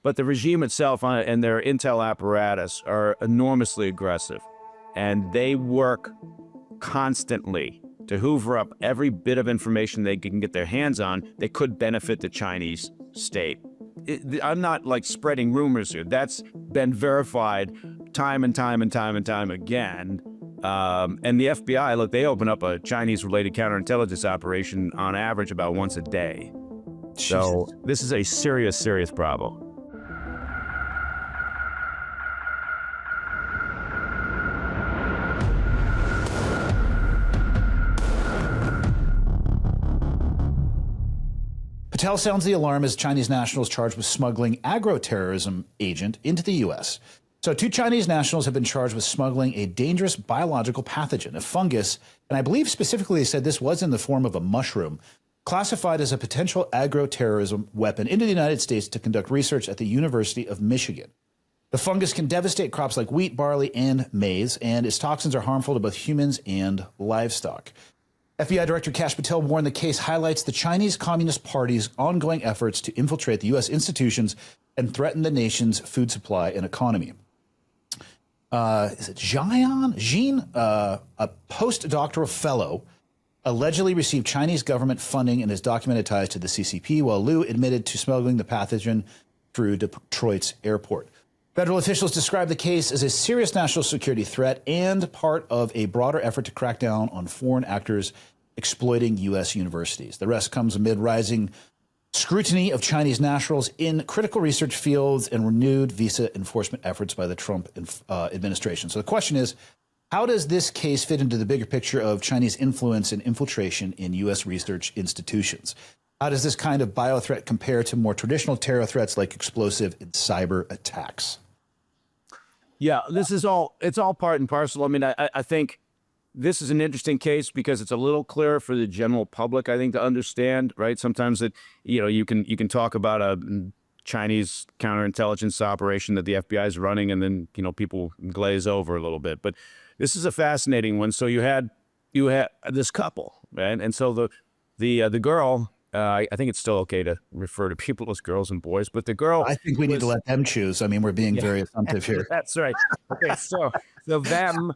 But the regime itself and their intel apparatus are enormously aggressive, and they work constantly to hoover up every bit of information they can get their hands on that could benefit the Chinese state. I'm not like spreading rumors here. That's been verified time and time and time and time again. And the FBI, look, they open up a Chinese-related counterintelligence operation on average about once a day. So this is a serious, serious problem. Patel sounds the alarm as Chinese nationals charged with smuggling agroterrorism agent into the U.S. So 2 Chinese nationals have been charged with smuggling a dangerous biological pathogen, a fungus, and I believe specifically they said this was in the form of a mushroom, classified as a potential agroterrorism weapon into the United States to conduct research at the University of Michigan. The fungus can devastate crops like wheat, barley, and maize, and its toxins are harmful to both humans and livestock. FBI Director Kash Patel warned the case highlights the Chinese Communist Party's ongoing efforts to infiltrate the U.S. institutions and threaten the nation's food supply and economy. Is it Jean, a postdoctoral fellow, allegedly received Chinese government funding and has documented ties to the CCP, while Liu admitted to smuggling the pathogen through Detroit's airport. Federal officials describe the case as a serious national security threat and part of a broader effort to crack down on foreign actors exploiting U.S. universities. The rest comes amid rising scrutiny of Chinese nationals in critical research fields and renewed visa enforcement efforts by the Trump administration. So the question is, how does this case fit into the bigger picture of Chinese influence and infiltration in U.S. research institutions? How does this kind of biothreat compare to more traditional terror threats like explosive and cyber attacks? Yeah, it's all part and parcel. I mean, I think this is an interesting case because it's a little clearer for the general public, I think, to understand, right? Sometimes you can talk about a Chinese counterintelligence operation that the FBI is running, and then, people glaze over a little bit. But this is a fascinating one. So you had this couple, right? And so the girl, I think it's still okay to refer to people as girls and boys, but the girl, I think we need to let them choose. I mean, we're being very assumptive here. That's right. Okay, so them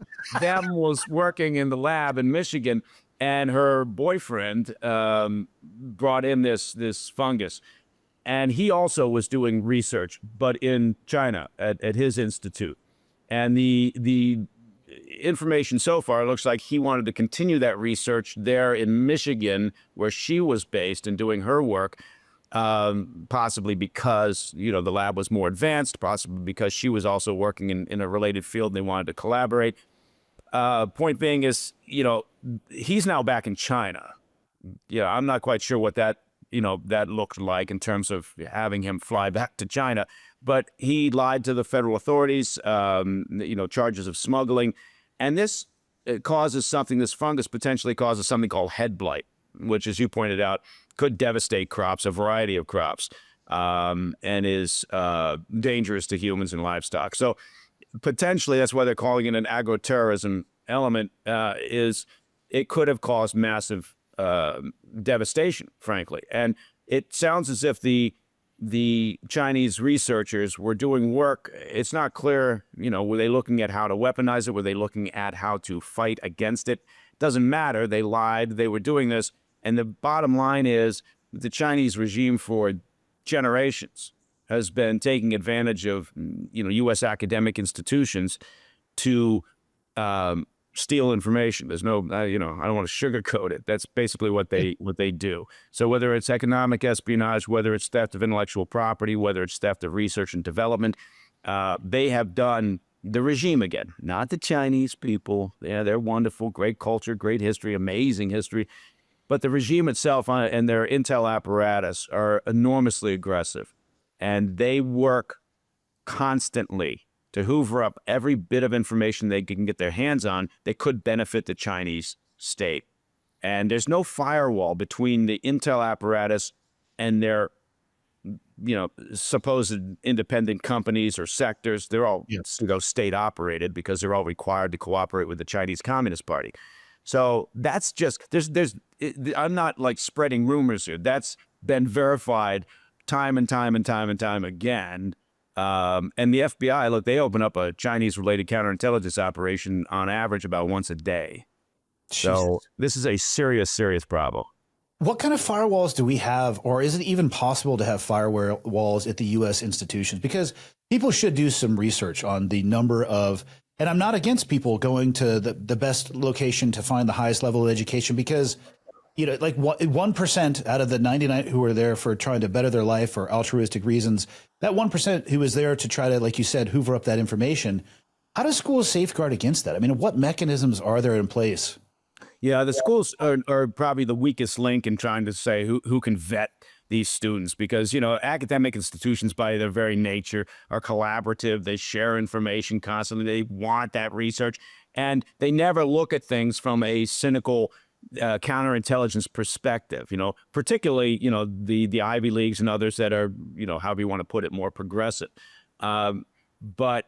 was working in the lab in Michigan, and her boyfriend brought in this fungus, and he also was doing research, but in China at his institute, and the information so far looks like he wanted to continue that research there in Michigan, where she was based and doing her work, possibly because, the lab was more advanced, possibly because she was also working in a related field and they wanted to collaborate. Point being is, he's now back in China. Yeah, I'm not quite sure what that looked like in terms of having him fly back to China. But he lied to the federal authorities, charges of smuggling. And this this fungus potentially causes something called head blight, which, as you pointed out, could devastate crops, a variety of crops, and is dangerous to humans and livestock. So potentially, that's why they're calling it an agroterrorism element, is it could have caused massive devastation, frankly. And it sounds as if the Chinese researchers were doing work. It's not clear, were they looking at how to weaponize it? Were they looking at how to fight against it? Doesn't matter. They lied. They were doing this. And the bottom line is the Chinese regime for generations has been taking advantage of, U.S. academic institutions to steal information. There's no, I don't want to sugarcoat it. That's basically what they do. So whether it's economic espionage, whether it's theft of intellectual property, whether it's theft of research and development, they have done the regime again, not the Chinese people. Yeah, they're wonderful, great culture, great history, amazing history. But the regime itself and their intel apparatus are enormously aggressive, and they work constantly to hoover up every bit of information they can get their hands on that could benefit the Chinese state. And there's no firewall between the intel apparatus and their, supposed independent companies or sectors. They're all state operated because they're all required to cooperate with the Chinese Communist Party. So that's just, I'm not like spreading rumors here. That's been verified time and time and time and time again. And the FBI, look, they open up a Chinese-related counterintelligence operation on average about once a day. So this is a serious, serious problem. What kind of firewalls do we have, or is it even possible to have firewalls at the U.S. institutions? Because people should do some research on the number of, and I'm not against people going to the best location to find the highest level of education, because, you know, like 1% out of the 99 who are there for trying to better their life for altruistic reasons, that 1% who is there to try to, like you said, hoover up that information, how does schools safeguard against that? I mean, what mechanisms are there in place? Yeah, the schools are probably the weakest link in trying to say who can vet these students, because, you know, academic institutions by their very nature are collaborative. They share information constantly. They want that research, and they never look at things from a cynical counterintelligence perspective, you know, particularly, you know, the Ivy Leagues and others that are, you know, however you want to put it, more progressive. But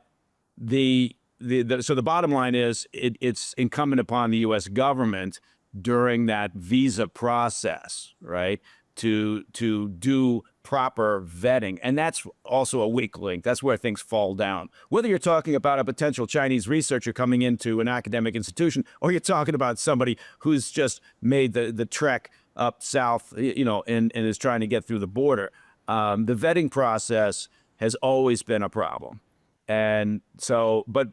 so the bottom line is it's incumbent upon the U.S. government during that visa process, right, to do proper vetting. And that's also a weak link. That's where things fall down. Whether you're talking about a potential Chinese researcher coming into an academic institution, or you're talking about somebody who's just made the trek up south, you know, and is trying to get through the border, the vetting process has always been a problem. And so, but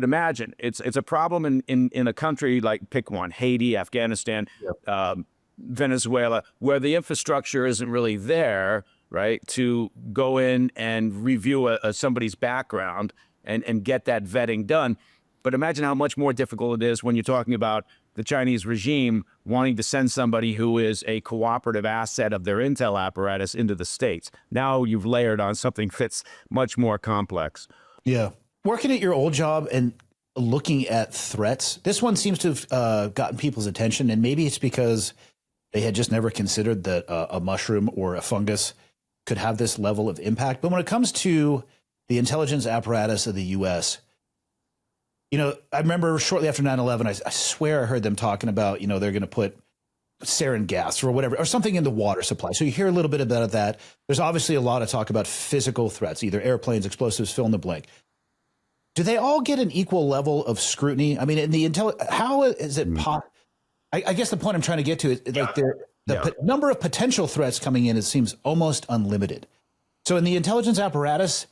imagine it's a problem in a country like, pick one, Haiti, Afghanistan, Venezuela, where the infrastructure isn't really there, right, to go in and review somebody's background and get that vetting done. But imagine how much more difficult it is when you're talking about the Chinese regime wanting to send somebody who is a cooperative asset of their intel apparatus into the States. Now you've layered on something that's much more complex. Yeah. Working at your old job and looking at threats, this one seems to have gotten people's attention, and maybe it's because they had just never considered that a mushroom or a fungus could have this level of impact. But when it comes to the intelligence apparatus of the U.S., you know, I remember shortly after 9/11, I swear I heard them talking about, you know, they're going to put sarin gas or whatever, or something in the water supply. So you hear a little bit about that. There's obviously a lot of talk about physical threats, either airplanes, explosives, fill in the blank. Do they all get an equal level of scrutiny? I mean, in the how is it I guess the point I'm trying to get to is like the number of potential threats coming in, it seems almost unlimited. So in the intelligence apparatus,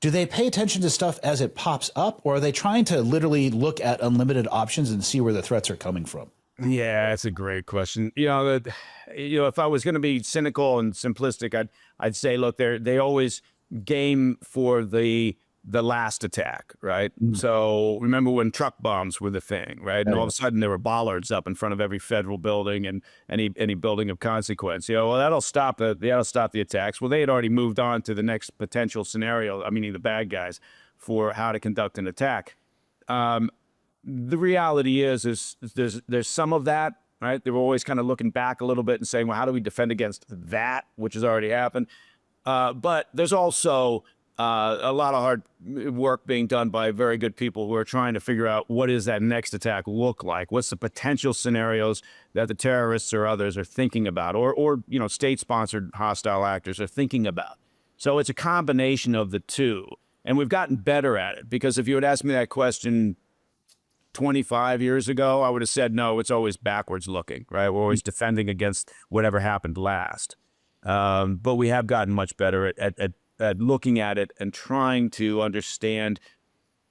do they pay attention to stuff as it pops up, or are they trying to literally look at unlimited options and see where the threats are coming from? Yeah, that's a great question. You know, if I was going to be cynical and simplistic, I'd say, look, they always game for the last attack, right? So remember when truck bombs were the thing, right? And all of a sudden there were bollards up in front of every federal building and any building of consequence. You know, well, that'll stop the attacks. Well, they had already moved on to the next potential scenario, I mean, the bad guys, for how to conduct an attack. The reality is there's some of that, right? They were always kind of looking back a little bit and saying, well, how do we defend against that, which has already happened? But there's also a lot of hard work being done by very good people who are trying to figure out what does that next attack look like? What's the potential scenarios that the terrorists or others are thinking about, or you know, state-sponsored hostile actors are thinking about? So it's a combination of the two, and we've gotten better at it, because if you had asked me that question 25 years ago, I would have said, no, it's always backwards looking, right? We're always defending against whatever happened last. But we have gotten much better at looking at it and trying to understand,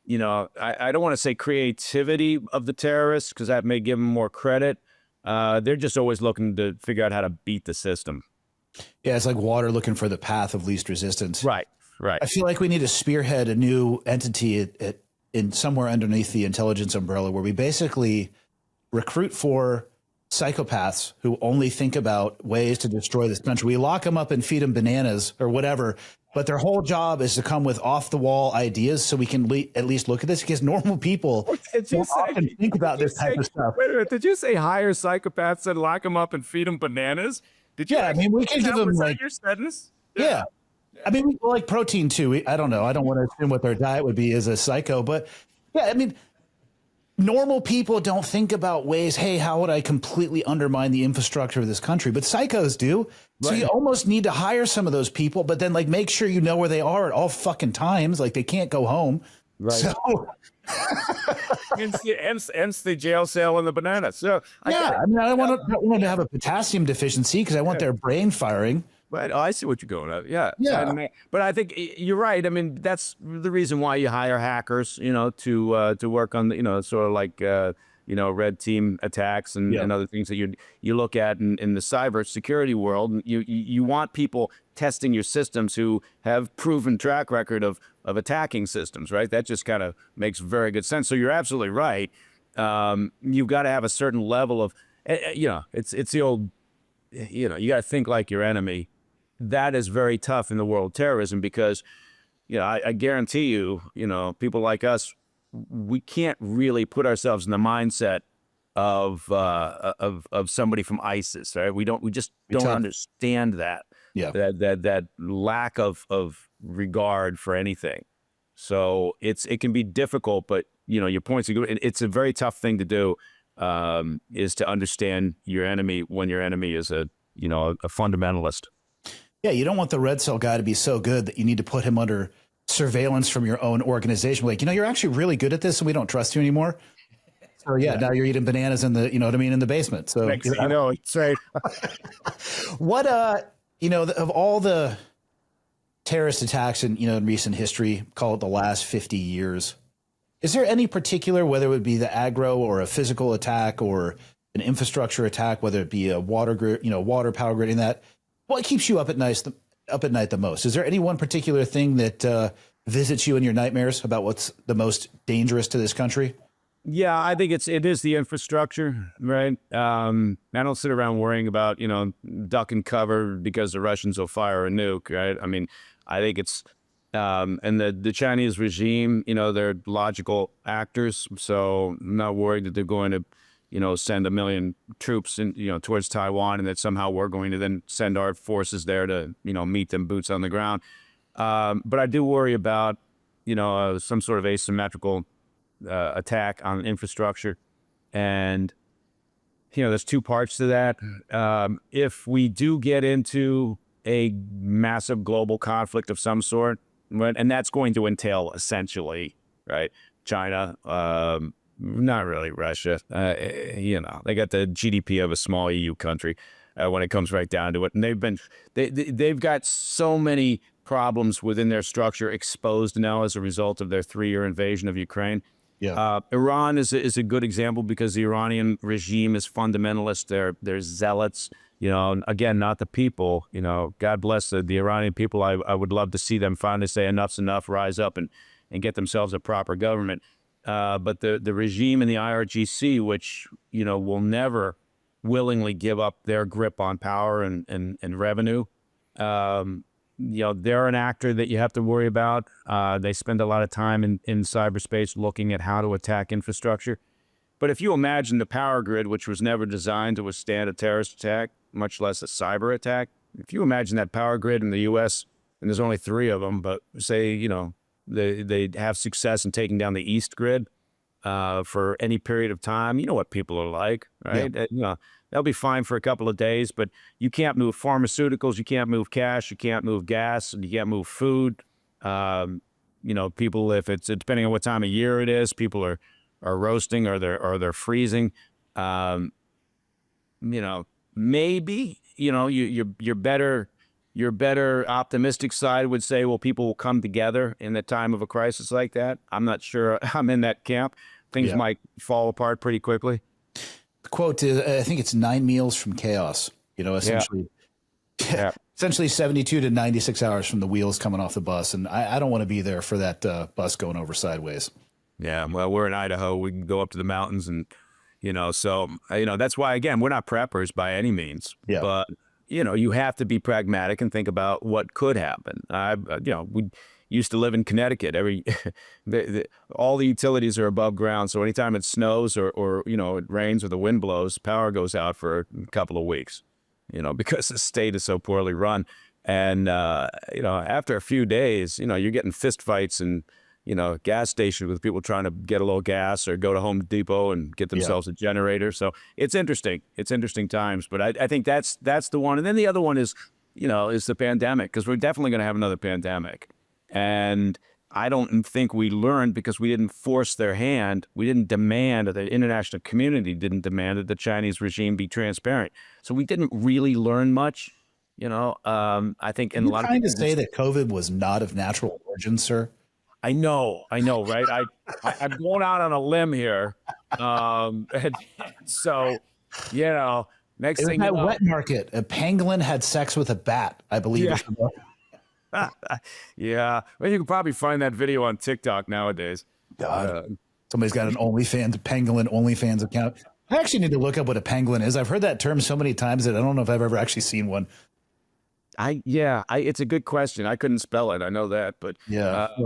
you know, I don't want to say creativity of the terrorists, because that may give them more credit. They're just always looking to figure out how to beat the system. Yeah, it's like water looking for the path of least resistance. Right. I feel like we need to spearhead a new entity in somewhere underneath the intelligence umbrella, where we basically recruit for psychopaths who only think about ways to destroy this country. We lock them up and feed them bananas or whatever, but their whole job is to come with off-the-wall ideas so we can at least look at this, because normal people often think about this type of stuff. Wait a minute, did you say hire psychopaths and lock them up and feed them bananas? Did you? Yeah, I mean, we can give them like your sentence? Yeah. I mean, we like protein too. I don't know. I don't want to assume what their diet would be as a psycho, but yeah, I mean, normal people don't think about ways, hey, how would I completely undermine the infrastructure of this country? But psychos do. So Right. you almost need to hire some of those people, but then like make sure you know where they are at all fucking times. Like they can't go home. Right. So Hence the jail cell and the banana. So yeah, I mean, I don't want to have a potassium deficiency because I want their brain firing. But I see what you're going at. Yeah. Yeah. But I think you're right. I mean, that's the reason why you hire hackers, to work on the, sort of like, red team attacks and other things that you look at in the cyber security world. You want people testing your systems who have proven track record of attacking systems, right? That just kind of makes very good sense. So you're absolutely right. You've got to have a certain level of, it's the old, you got to think like your enemy. That is very tough in the world of terrorism because, I guarantee you, people like us, we can't really put ourselves in the mindset of somebody from ISIS, right? We just don't understand that. Yeah. That lack of regard for anything. So it can be difficult, but your points are good. It's a very tough thing to do, is to understand your enemy when your enemy is a fundamentalist. Yeah, you don't want the red cell guy to be so good that you need to put him under surveillance from your own organization. Like, you're actually really good at this and we don't trust you anymore. So now you're eating bananas in the, in the basement. So it's right. What of all the terrorist attacks in recent history, call it the last 50 years, is there any particular, whether it would be the aggro or a physical attack or an infrastructure attack, whether it be a water grid, water power grid, that what keeps you up at night the most? Is there any one particular thing that visits you in your nightmares about what's the most dangerous to this country? Yeah, I think it is the infrastructure, right? I don't sit around worrying about, duck and cover because the Russians will fire a nuke, right? I mean, I think it's, and the Chinese regime, they're logical actors. So I'm not worried that they're going to, send 1 million troops towards Taiwan and that somehow we're going to then send our forces there to, meet them boots on the ground. But I do worry about, some sort of asymmetrical attack on infrastructure. And, there's two parts to that. If we do get into a massive global conflict of some sort, right, and that's going to entail essentially, right, China, not really Russia, they got the GDP of a small EU country when it comes right down to it. And they've got so many problems within their structure exposed now as a result of their 3-year invasion of Ukraine. Yeah. Iran is a good example because the Iranian regime is fundamentalist. They're zealots, again, not the people, God bless the Iranian people. I would love to see them finally say enough's enough, rise up and get themselves a proper government. But the regime in the IRGC, which, will never willingly give up their grip on power and revenue, they're an actor that you have to worry about. They spend a lot of time in cyberspace looking at how to attack infrastructure. But if you imagine the power grid, which was never designed to withstand a terrorist attack, much less a cyber attack, if you imagine that power grid in the U.S., and there's only 3 of them, but say, they have success in taking down the East grid for any period of time, you know what people are like, right? Yeah. They'll be fine for a couple of days, but you can't move pharmaceuticals, you can't move cash, you can't move gas, you can't move food. People, if it's depending on what time of year it is, people are roasting or they're freezing. Maybe your better optimistic side would say, well, people will come together in the time of a crisis like that. I'm not sure I'm in that camp. Things might fall apart pretty quickly. The quote is, I think it's 9 meals from chaos, essentially, essentially 72 to 96 hours from the wheels coming off the bus. And I don't want to be there for that bus going over sideways. Yeah. Well, we're in Idaho. We can go up to the mountains and, so, that's why, again, we're not preppers by any means, but you have to be pragmatic and think about what could happen. We used to live in Connecticut. All the utilities are above ground. So anytime it snows or it rains or the wind blows, power goes out for a couple of weeks, because the state is so poorly run. And, after a few days, you're getting fist fights and, gas station with people trying to get a little gas or go to Home Depot and get themselves a generator. So it's interesting. It's interesting times. But I think that's the one. And then the other one is, is the pandemic, because we're definitely going to have another pandemic. And I don't think we learned because we didn't force their hand. We didn't demand, or the international community didn't demand that the Chinese regime be transparent. So we didn't really learn much. I think in a lot of people trying to say that COVID was not of natural origin, sir. I know, right? I'm going out on a limb here. And so, next thing you know, wet market, a pangolin had sex with a bat, I believe. Yeah. Yeah. Well, you can probably find that video on TikTok nowadays. God, somebody's got an pangolin OnlyFans account. I actually need to look up what a pangolin is. I've heard that term so many times that I don't know if I've ever actually seen one. It's a good question. I couldn't spell it. I know that, but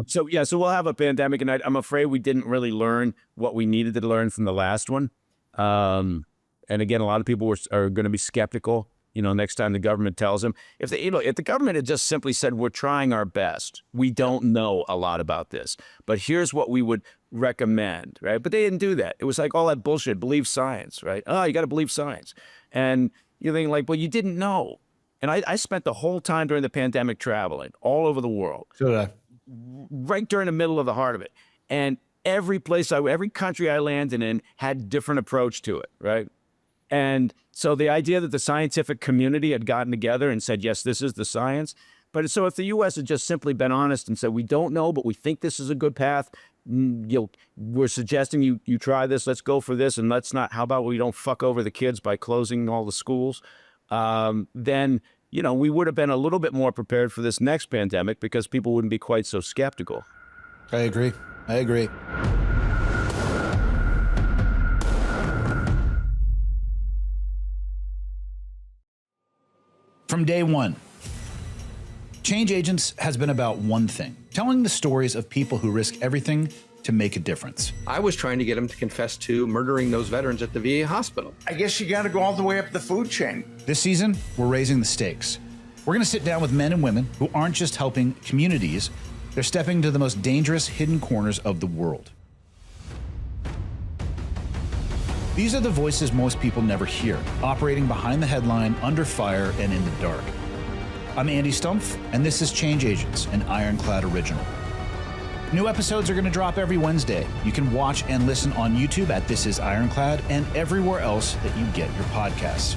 so we'll have a pandemic, and I'm afraid we didn't really learn what we needed to learn from the last one. And again, a lot of people are going to be skeptical. Next time the government tells them, if the government had just simply said, we're trying our best, we don't know a lot about this, but here's what we would recommend, right? But they didn't do that. It was like all that bullshit, believe science, right? Oh, you got to believe science. And you're thinking like, well, you didn't know. And I spent the whole time during the pandemic traveling all over the world. So did I. Right during the middle of the heart of it. And every country I landed in had a different approach to it, right? And so the idea that the scientific community had gotten together and said, yes, this is the science. But so if the U.S. had just simply been honest and said, we don't know, but we think this is a good path, we're suggesting you try this, let's go for this, and how about we don't fuck over the kids by closing all the schools, then, we would have been a little bit more prepared for this next pandemic because people wouldn't be quite so skeptical. I agree. From day one, Change Agents has been about one thing: telling the stories of people who risk everything to make a difference. I was trying to get him to confess to murdering those veterans at the VA hospital. I guess you got to go all the way up the food chain. This season, we're raising the stakes. We're going to sit down with men and women who aren't just helping communities, they're stepping into the most dangerous hidden corners of the world. These are the voices most people never hear, operating behind the headline, under fire, and in the dark. I'm Andy Stumpf, and this is Change Agents, an Ironclad original. New episodes are going to drop every Wednesday. You can watch and listen on YouTube at This Is Ironclad and everywhere else that you get your podcasts.